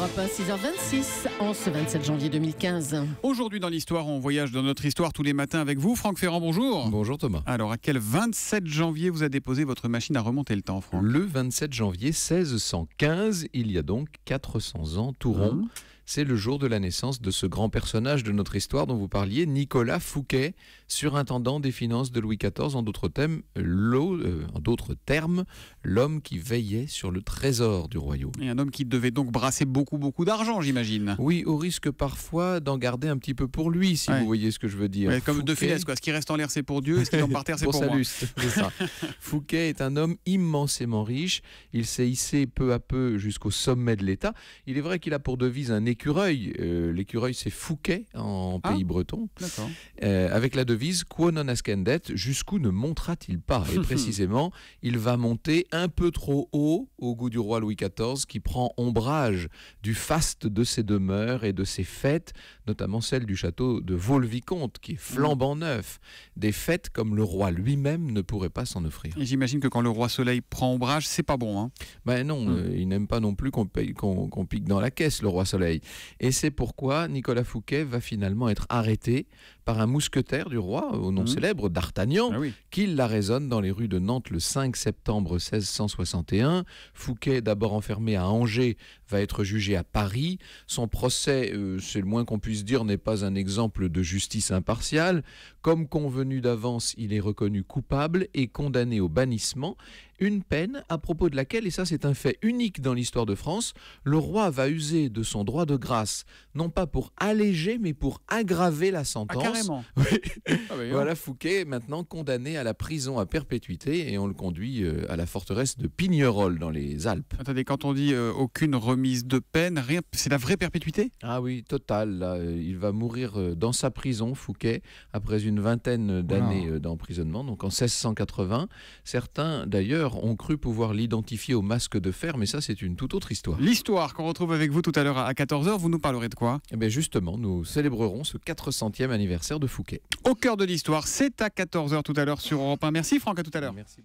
Europe 1, 6h26, en ce 27 janvier 2015. Aujourd'hui dans l'histoire, on voyage dans notre histoire tous les matins avec vous. Franck Ferrand, bonjour. Bonjour Thomas. Alors, à quel 27 janvier vous a déposé votre machine à remonter le temps, Franck? Le 27 janvier 1615, il y a donc 400 ans, tout rond. C'est le jour de la naissance de ce grand personnage de notre histoire dont vous parliez, Nicolas Fouquet, surintendant des finances de Louis XIV, en d'autres termes, l'homme qui veillait sur le trésor du royaume. Et un homme qui devait donc brasser beaucoup d'argent, j'imagine. Oui, au risque parfois d'en garder un petit peu pour lui, si vous voyez ce que je veux dire. Ouais, comme Fouquet... De Funès, quoi. Ce qui reste en l'air, c'est pour Dieu, et ce qui tombe par terre, c'est pour moi. C'est ça. Fouquet est un homme immensément riche. Il s'est hissé peu à peu jusqu'au sommet de l'État. Il est vrai qu'il a pour devise un écureuil. L'écureuil, c'est Fouquet en pays breton. D'accord. Avec la devise « Quo non ascendet », jusqu'où ne montera-t-il pas? Et précisément, il va monter un peu trop haut au goût du roi Louis XIV, qui prend ombrage du faste de ses demeures et de ses fêtes, notamment celle du château de Vaux-le-Vicomte, qui est flambant neuf. Des fêtes comme le roi lui-même ne pourrait pas s'en offrir. Et j'imagine que quand le roi Soleil prend ombrage, c'est pas bon, hein. Ben non, il n'aime pas non plus qu'on pique dans la caisse, le roi Soleil. Et c'est pourquoi Nicolas Fouquet va finalement être arrêté par un mousquetaire du roi, au nom célèbre d'Artagnan, qui l'arraisonne dans les rues de Nantes le 5 septembre 1661. Fouquet, d'abord enfermé à Angers, va être jugé à Paris. Son procès, c'est le moins qu'on puisse dire, n'est pas un exemple de justice impartiale. Comme convenu d'avance, il est reconnu coupable et condamné au bannissement. Une peine à propos de laquelle, et ça c'est un fait unique dans l'histoire de France, le roi va user de son droit de grâce, non pas pour alléger, mais pour aggraver la sentence. Ah, carrément. Voilà Fouquet, maintenant condamné à la prison à perpétuité, et on le conduit à la forteresse de Pignerol dans les Alpes. Attendez, quand on dit aucune remise de peine, rien, c'est la vraie perpétuité? Ah oui, total. Là, il va mourir dans sa prison, Fouquet, après une vingtaine d'années d'emprisonnement, donc en 1680. Certains, d'ailleurs, ont cru pouvoir l'identifier au masque de fer, mais ça, c'est une toute autre histoire. L'histoire qu'on retrouve avec vous tout à l'heure à 14h, vous nous parlerez de quoi? Eh bien justement, nous célébrerons ce 400e anniversaire de Fouquet. Au cœur de l'histoire, c'est à 14h tout à l'heure sur Europe 1. Merci Franck, à tout à l'heure. Merci.